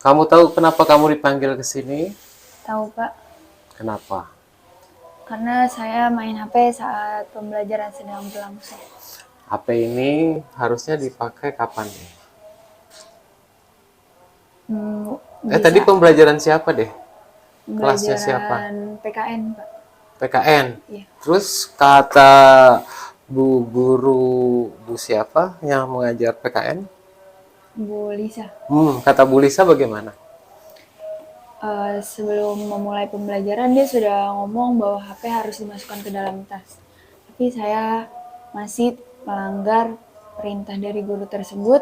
Kamu tahu kenapa kamu dipanggil ke sini? Tahu Pak, Kenapa? karena saya main HP saat pembelajaran sedang berlangsung. HP ini harusnya dipakai kapan deh? Tadi Bisa pembelajaran siapa deh? Kelasnya siapa? pembelajaran PKN Pak. PKN. Iya, Terus kata Bu Guru, Bu siapa yang mengajar PKN? Bu Lisa. Kata Bu Lisa bagaimana? Sebelum memulai pembelajaran dia sudah ngomong bahwa HP harus dimasukkan ke dalam tas. Tapi saya masih melanggar perintah dari guru tersebut.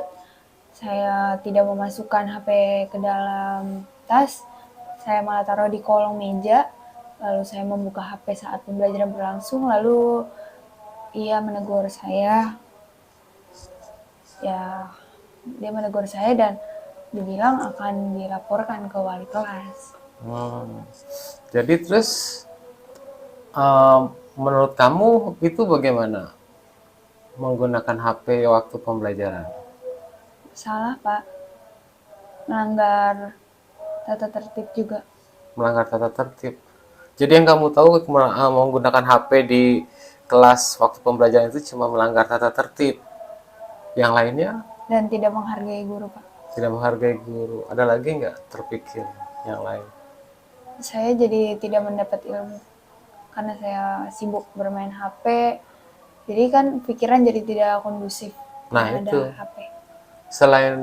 Saya tidak memasukkan HP ke dalam tas. Saya malah taruh di kolong meja. Lalu saya membuka HP saat pembelajaran berlangsung. Lalu ia menegur saya. Ya, dia menegur saya dan dibilang akan dilaporkan ke wali kelas. Hmm. Jadi terus menurut kamu itu bagaimana menggunakan HP waktu pembelajaran? Salah, Pak. Melanggar tata tertib juga. Melanggar tata tertib. Jadi yang kamu tahu menggunakan HP di kelas waktu pembelajaran itu cuma melanggar tata tertib. Yang lainnya Dan tidak menghargai guru, Pak. tidak menghargai guru. Ada lagi nggak terpikir yang lain? Saya jadi tidak mendapat ilmu. Karena saya sibuk bermain HP. Jadi kan pikiran jadi tidak kondusif. Nah Karena ada itu HP. selain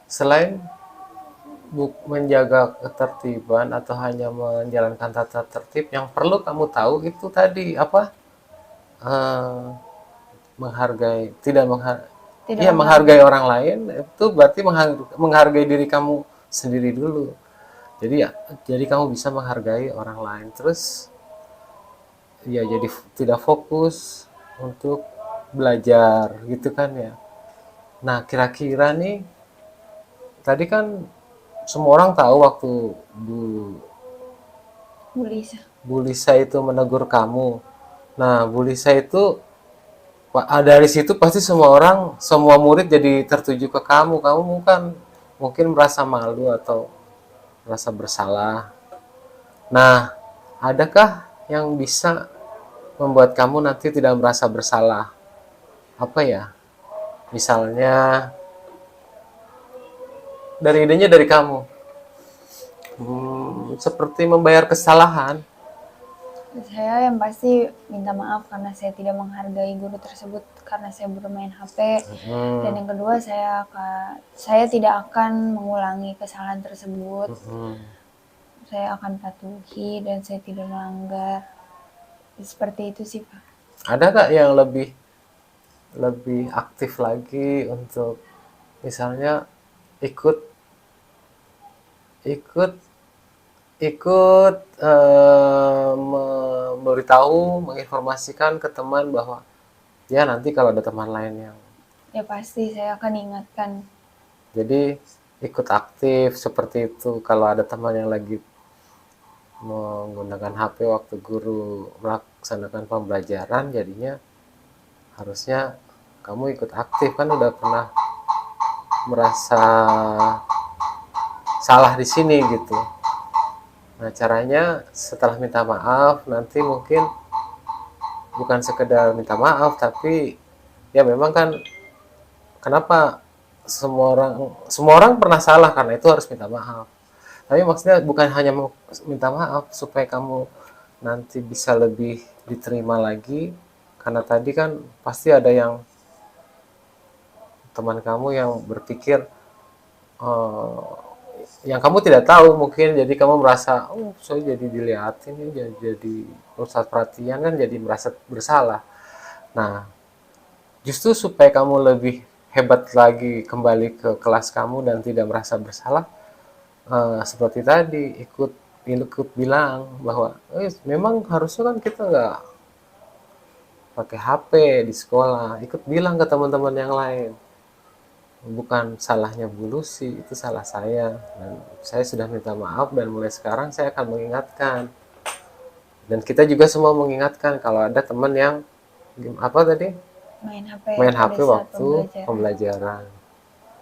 selain menjaga ketertiban atau hanya menjalankan tata tertib, yang perlu kamu tahu itu tadi apa? Eh, menghargai, tidak menghargai, Tidak ya menghargai menghargai. orang lain itu berarti menghargai diri kamu sendiri dulu. Jadi ya, jadi kamu bisa menghargai orang lain. Terus ya jadi tidak fokus untuk belajar gitu kan ya. Nah, kira-kira nih tadi kan semua orang tahu waktu Bu, Bu Lisa. Bu Lisa itu menegur kamu. Nah, Bu Lisa itu dari situ pasti semua orang, semua murid jadi tertuju ke kamu. Kamu kan mungkin merasa malu atau merasa bersalah. Nah, adakah yang bisa membuat kamu nanti tidak merasa bersalah? Apa ya? Misalnya dari idenya dari kamu. Seperti membayar kesalahan. Saya yang pasti minta maaf karena saya tidak menghargai guru tersebut karena saya bermain HP. Dan Hmm, yang kedua saya tidak akan mengulangi kesalahan tersebut. Saya akan patuhi dan saya tidak melanggar. Seperti itu sih Pak. ada nggak yang lebih lebih aktif lagi untuk misalnya ikut ikut ikut memberitahu, menginformasikan ke teman bahwa ya nanti kalau ada teman lain yang Ya pasti saya akan ingatkan. jadi ikut aktif seperti itu kalau ada teman yang lagi menggunakan HP waktu guru melaksanakan pembelajaran jadinya harusnya kamu ikut aktif kan udah pernah merasa salah di sini gitu. Nah, caranya setelah minta maaf nanti mungkin bukan sekedar minta maaf tapi ya memang kan kenapa semua orang pernah salah karena itu harus minta maaf. Tapi maksudnya bukan hanya minta maaf supaya kamu nanti bisa lebih diterima lagi karena tadi kan pasti ada yang teman kamu yang berpikir eh, yang kamu tidak tahu mungkin jadi kamu merasa oh saya jadi dilihatin ya jadi pusat perhatian kan jadi merasa bersalah. Nah, justru supaya kamu lebih hebat lagi kembali ke kelas kamu dan tidak merasa bersalah, seperti tadi ikut ikut bilang bahwa memang harusnya kan kita nggak pakai HP di sekolah, ikut bilang ke teman-teman yang lain, bukan salahnya Bu Lucy, itu salah saya dan saya sudah minta maaf dan mulai sekarang saya akan mengingatkan dan kita juga semua mengingatkan kalau ada teman yang apa tadi Main HP main pada HP saat waktu pembelajaran. pembelajaran.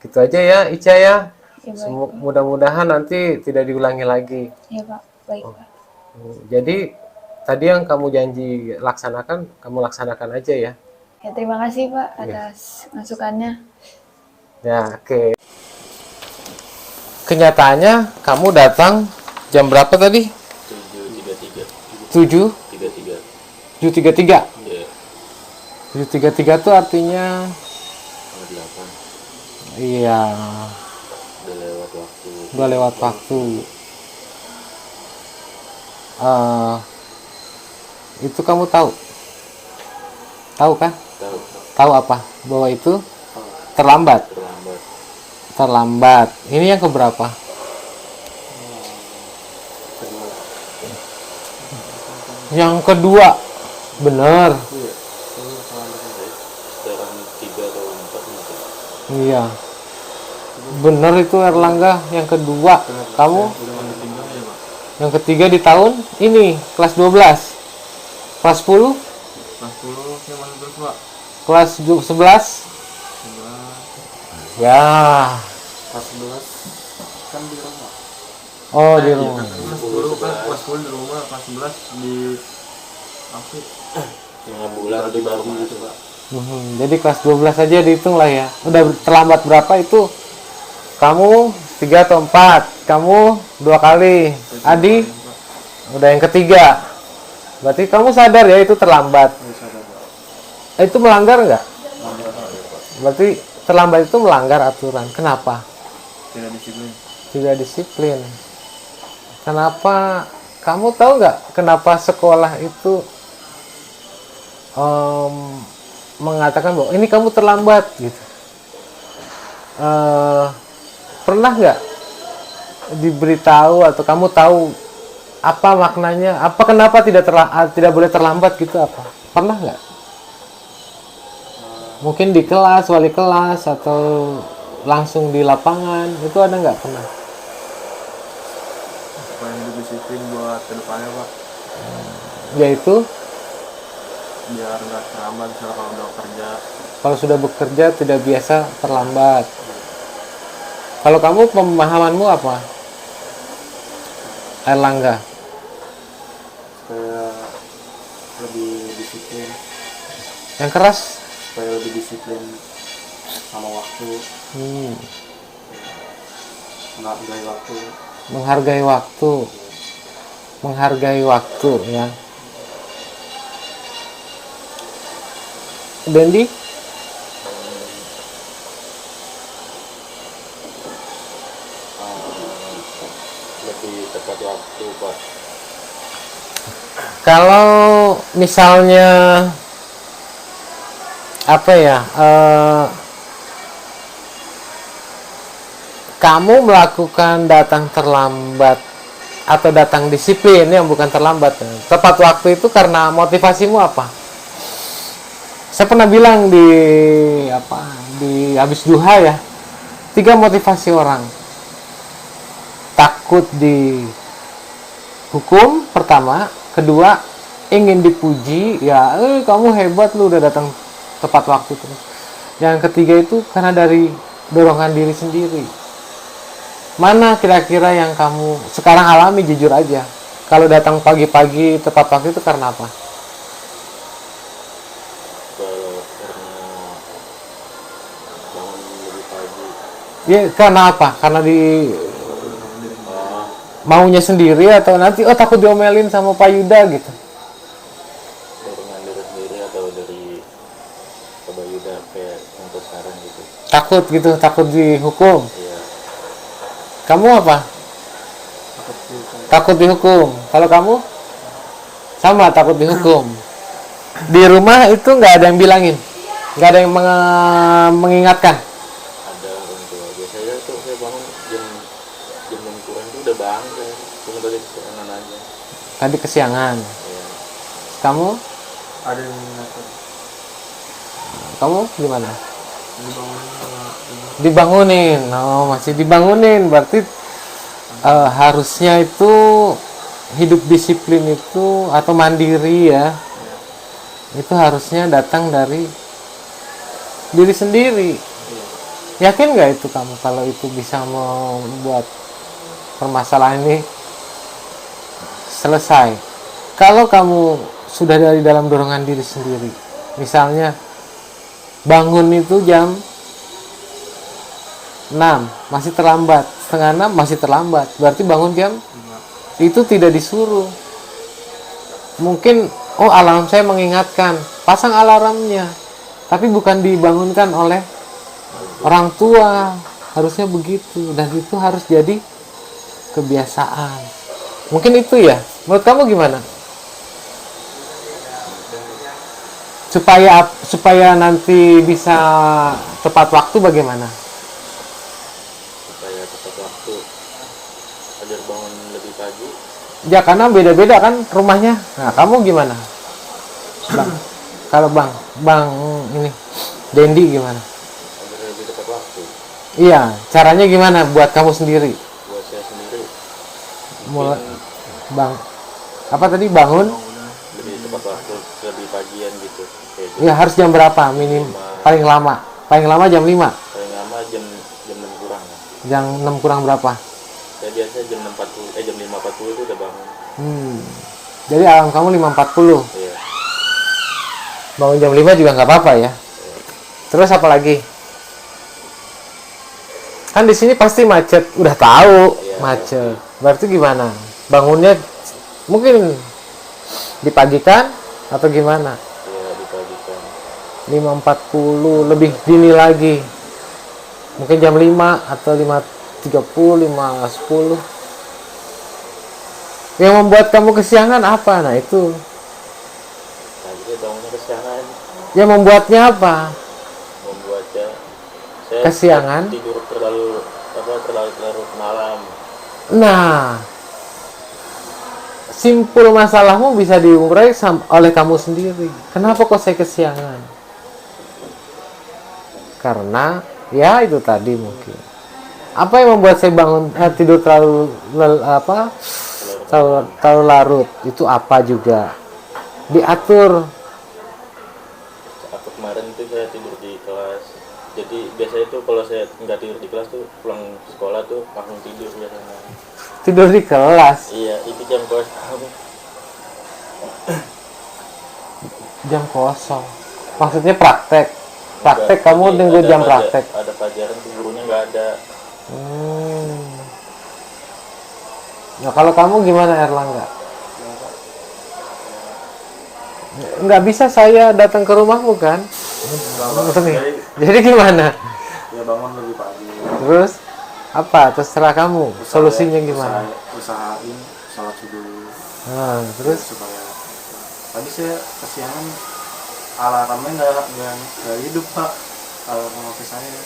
Gitu aja ya Ica ya. Ya baik, Pak. Mudah-mudahan nanti tidak diulangi lagi. Ya Pak, baik Pak. Jadi tadi yang kamu janji laksanakan, kamu laksanakan aja ya. Ya terima kasih Pak Iya. atas masukannya. Ya, oke. Kenyataannya kamu datang jam berapa tadi? 7.33. 7.33. Iya. 7.33 itu artinya Setengah 8. iya, Udah lewat waktu. udah lewat waktu. Eh, itu kamu tahu? Tahu kan? Tahu. Tahu apa? Bahwa itu terlambat. Terlambat. Terlambat. Ini yang keberapa? Kedua. Yang kedua. Bener. Iya. Ini terlambat ya. Sekarang 3 atau 4 mungkin. Iya. Bener itu Erlangga. Yang kedua. Kamu? Udah mau ditinggal ya Pak. Yang ketiga di tahun ini. Kelas 12. Kelas 10. Kelas 10 saya masuk terus Pak. Kelas 11. 11. Ya. Kelas 11 kan di rumah. Oh, di rumah. Kelas 10 kan kelas 10 di rumah, kelas 11 di apa? 5 bulan di baru gitu Pak. Jadi kelas 12 aja dihitung lah ya. Udah terlambat berapa itu? Kamu 3 atau 4. Kamu 2 kali. Adi udah yang ketiga. Berarti kamu sadar ya itu terlambat. Itu melanggar nggak? Berarti terlambat itu melanggar aturan. Kenapa? Tidak disiplin. Tidak disiplin. Kenapa? Kamu tahu nggak kenapa sekolah itu mengatakan bahwa ini kamu terlambat gitu? Pernah nggak diberitahu atau kamu tahu apa maknanya? Apa kenapa tidak boleh terlambat gitu apa? Pernah nggak? Mungkin di kelas, wali kelas atau langsung di lapangan itu ada nggak pernah? Supaya hidup disiplin buat kedepannya Pak. Yaitu Biar nggak terlambat misalnya kalau udah kerja. kalau sudah bekerja tidak biasa terlambat. Kalau kamu pemahamanmu apa? Erlangga. Supaya lebih disiplin. Yang keras? Supaya lebih disiplin sama waktu. Menghargai waktu. Menghargai waktu. Menghargai waktu ya. Dendi? Lebih tepat waktu Pak. Kalau misalnya apa ya? Kamu melakukan datang terlambat atau datang disiplin yang bukan terlambat. Tepat waktu itu karena motivasimu apa? Saya pernah bilang di habis duha ya. 3 motivasi orang. Takut dihukum pertama, kedua ingin dipuji, ya kamu hebat lu udah datang tepat waktu terus. Yang ketiga itu karena dari dorongan diri sendiri. Mana kira-kira yang kamu sekarang alami jujur aja? Kalau datang pagi-pagi tepat waktu itu karena apa? Karena bangun lebih pagi. Ya karena apa? Karena maunya sendiri atau nanti takut diomelin sama Pak Yuda gitu. Dorongan diri sendiri atau dari Yuda kayak untuk sekarang gitu. Takut gitu, takut dihukum. Iya. Kamu apa? Takut dihukum. Kalau kamu? Sama, takut dihukum. Di rumah itu nggak ada yang bilangin, nggak ada yang mengingatkan. Ada orang tua. Biasanya tuh saya bangun jam 6 kurang tuh udah bangun saya. Cuma tadi kesiangan aja. Tadi kesiangan. Iya. Kamu? Ada yang mengingatkan. Kamu gimana? Dibangunin sama ibu. Dibangunin. Oh, masih dibangunin. Berarti harusnya itu hidup disiplin itu atau mandiri ya. Itu harusnya datang dari diri sendiri. Iya. Yakin nggak itu kamu kalau itu bisa membuat permasalahan ini selesai? Kalau kamu sudah dari dalam dorongan diri sendiri, misalnya bangun itu jam 6 masih terlambat, setengah 6 masih terlambat, berarti bangun jam itu tidak disuruh. Mungkin oh alarm saya mengingatkan, pasang alarmnya, tapi bukan dibangunkan oleh orang tua. Harusnya begitu, dan itu harus jadi kebiasaan. Mungkin itu ya, menurut kamu gimana? Supaya nanti bisa tepat waktu bagaimana? Supaya tepat waktu agar bangun lebih pagi, Ya karena beda-beda kan rumahnya. Nah kamu gimana, Bang? Kalau bang ini Dendi gimana? agar lebih tepat waktu. Iya, caranya gimana buat kamu sendiri? Buat saya sendiri Mulai bang apa tadi, bangun lebih tepat waktu, lebih pagian gitu. Kayak ya harus jam berapa minim, paling lama jam 5, paling lama jam jam 6 kurang ya. jam 6 kurang berapa? Saya biasa jam 6.40 jam 5.40 itu udah bangun. Jadi alarm kamu 5.40, Iya. bangun jam 5 juga nggak apa-apa ya. Terus apa lagi? Kan di sini pasti macet, udah tahu Iya, macet. Berarti gimana? Bangunnya mungkin dipagikan atau gimana? Iya, dipagikan. 5.40 lebih dini lagi. Mungkin jam 5 atau 5.30, 5.10. Yang membuat kamu kesiangan apa? Nah itu. Tadi bangunnya kesiangan, Yang membuatnya apa? membuatnya saya Kesiangan? tidur terlalu larut malam. Nah, simpul masalahmu bisa diurai oleh kamu sendiri. Kenapa kok saya kesiangan? Karena ya itu tadi mungkin. Apa yang membuat saya bangun tidur terlalu larut? Itu apa juga? Diatur. Aku kemarin itu saya tidur di kelas. Jadi biasanya itu kalau saya nggak tidur di kelas tuh pulang sekolah tuh langsung tidur biasanya. Tidur di kelas Iya, itu jam kosong. jam kosong. Maksudnya praktek. Praktek Enggak, kamu jadi nunggu jam ada praktek. ada pelajaran tuh gurunya nggak ada. Nah kalau kamu gimana Erlangga? Nggak bisa saya datang ke rumahmu kan? Jadi gimana? Ya bangun lebih pagi, Terus apa? Terserah kamu. Solusinya gimana? usahain sholat subuh Nah, terus supaya tadi saya kesiangan, alarmnya nggak hidup pak, alarm HP saya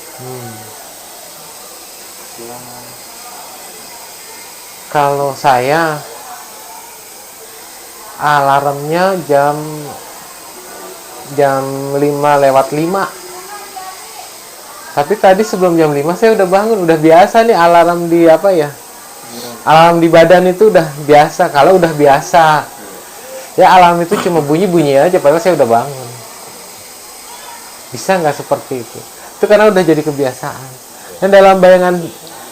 kesiangan. kalau saya alarmnya jam 5:05. Tapi tadi sebelum jam 5 saya udah bangun, udah biasa nih alarm di apa ya? Alarm di badan itu udah biasa. Kalau udah biasa, ya alarm itu cuma bunyi-bunyi aja, padahal saya udah bangun. Bisa nggak seperti itu? Itu karena udah jadi kebiasaan. Dan dalam bayangan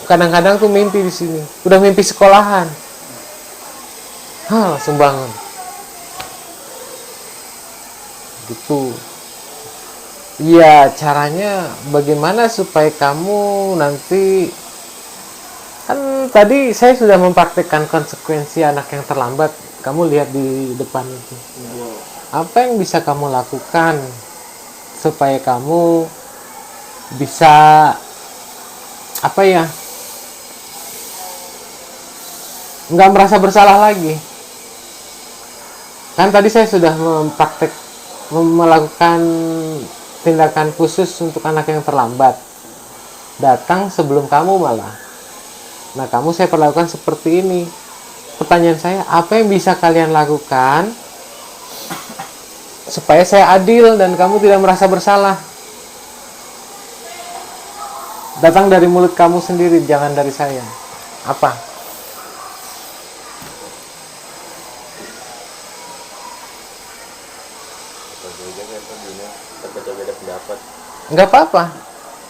kadang-kadang tuh mimpi di sini, udah mimpi sekolahan, langsung bangun. Gitu. Iya, caranya bagaimana supaya kamu nanti, kan tadi saya sudah mempraktikkan konsekuensi anak yang terlambat. Kamu lihat di depan itu. Apa yang bisa kamu lakukan supaya kamu bisa apa ya? Nggak merasa bersalah lagi. Kan tadi saya sudah melakukan tindakan khusus untuk anak yang terlambat, datang sebelum kamu malah. Nah kamu saya perlakukan seperti ini. Pertanyaan saya, apa yang bisa kalian lakukan supaya saya adil dan kamu tidak merasa bersalah? Datang dari mulut kamu sendiri, jangan dari saya. Apa? Berbeda pendapat. Nggak apa-apa.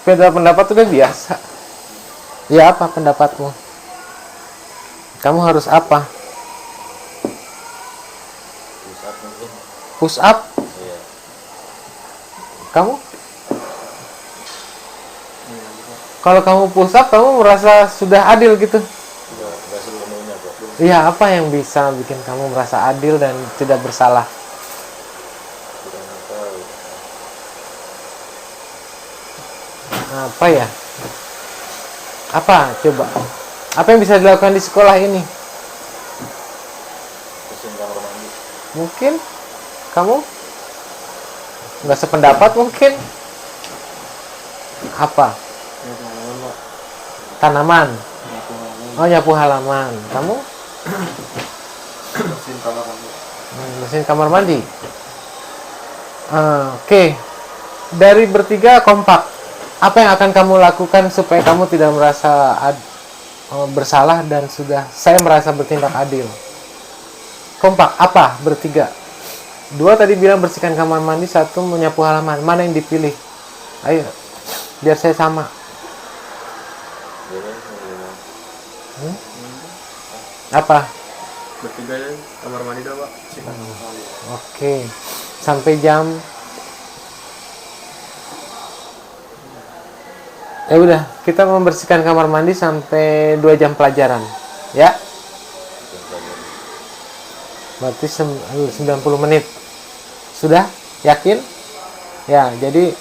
Beda pendapat itu kan biasa. Ya apa pendapatmu? Kamu harus apa? Pusat mungkin. Push up? Iya. Kamu? Kalau kamu push up, kamu merasa sudah adil gitu? Enggak sepenuhnya kok. Iya, apa yang bisa bikin kamu merasa adil dan tidak bersalah? Kurang tahu. Apa ya? Apa? Coba. Apa yang bisa dilakukan di sekolah ini? Bersihin kamar mandi. Mungkin kamu nggak sependapat mungkin. Apa? Ya pengalaman Pak. Tanaman. Ya pengalaman. Oh, nyapu halaman. Kamu Bersihin kamar mandi. bersihin kamar mandi. Oke. Dari bertiga kompak. Apa yang akan kamu lakukan supaya kamu tidak merasa bersalah dan sudah saya merasa bertindak adil? Kompak apa bertiga? Dua tadi bilang bersihkan kamar mandi, satu menyapu halaman. Mana yang dipilih? Ayo, biar saya sama. Boleh. Apa? Bertiga ya kamar mandi dah Pak. Bersihkan kamar mandi. Oke. Sampai jam. Ya udah, kita membersihkan kamar mandi sampai 2 jam pelajaran. Ya. Berarti 90 menit. Sudah? Yakin? Ya, jadi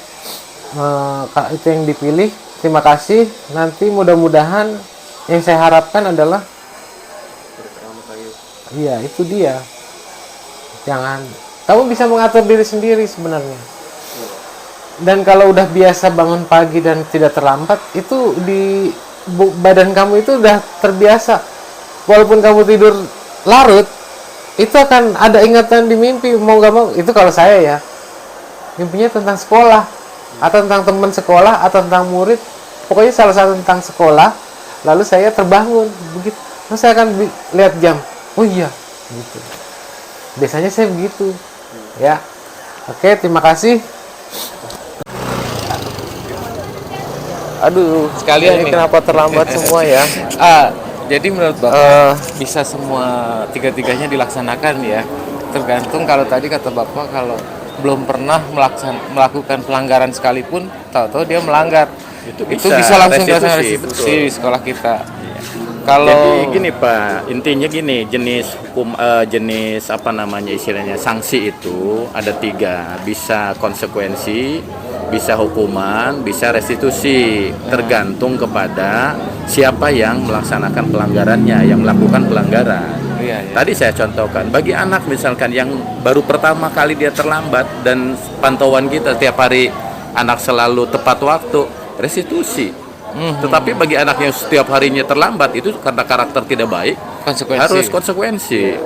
kalau itu yang dipilih. Terima kasih. Nanti mudah-mudahan yang saya harapkan adalah iya, itu dia. Jangan, kamu bisa mengatur diri sendiri sebenarnya. Dan kalau udah biasa bangun pagi dan tidak terlambat, itu di badan kamu itu udah terbiasa. Walaupun kamu tidur larut, itu akan ada ingatan di mimpi, mau gak mau. Itu kalau saya ya, mimpinya tentang sekolah, atau tentang teman sekolah, atau tentang murid. Pokoknya salah satu tentang sekolah. Lalu saya terbangun, begitu. Lalu saya akan lihat jam. Oh iya, gitu. Biasanya saya begitu, ya. Oke, terima kasih. Aduh, Sekalian ini nih. kenapa terlambat semua ya? Jadi menurut Bapak bisa semua tiga-tiganya dilaksanakan ya? Tergantung. Kalau tadi kata Bapak kalau belum pernah melakukan pelanggaran sekalipun, tahu-tahu dia melanggar. Itu bisa langsung dilaksanakan restitusi di sekolah kita. Kalau Jadi gini Pak, intinya gini, jenis apa namanya istilahnya sanksi itu ada 3, bisa konsekuensi, bisa hukuman, bisa restitusi, tergantung kepada siapa yang melaksanakan pelanggarannya, yang melakukan pelanggaran. Iya. Tadi saya contohkan, bagi anak misalkan yang baru pertama kali dia terlambat dan pantauan kita tiap hari anak selalu tepat waktu, restitusi. Tetapi bagi anak yang setiap harinya terlambat, itu karena karakter tidak baik, konsekuensi. harus konsekuensi.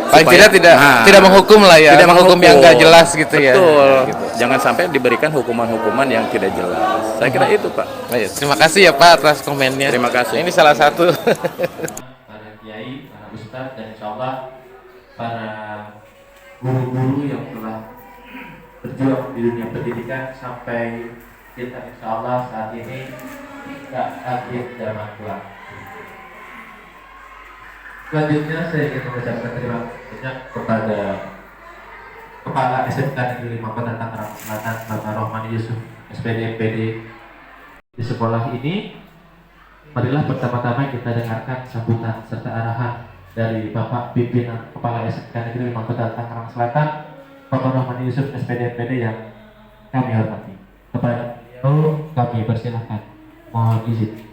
Paling Supaya- tidak tidak menghukum lah ya. tidak menghukum yang nggak jelas gitu ya. Betul. Gitu. Jangan sampai diberikan hukuman-hukuman yang tidak jelas. Saya kira itu Pak. Baik, terima kasih ya Pak atas komennya. Terima kasih. Ini salah satu. para kiai, para ustadz, dan insya Allah para guru-guru yang telah berjuang di dunia pendidikan sampai kita insya Allah saat ini tidak akhir zaman kelak. Selanjutnya saya ingin mengucapkan terima kasih banyak kepada Kepala SMK Negeri 5 Kota Tangerang Selatan, Bapak Rohmani Yusuf, SPD MPD di sekolah ini. Marilah pertama-tama kita dengarkan sambutan serta arahan dari Bapak Pimpinan Kepala SMK Negeri 5 Kota Tangerang Selatan, Bapak Rohmani Yusuf, SPD MPD yang kami hormati. Kepada beliau kami persilahkan. Mohon izin.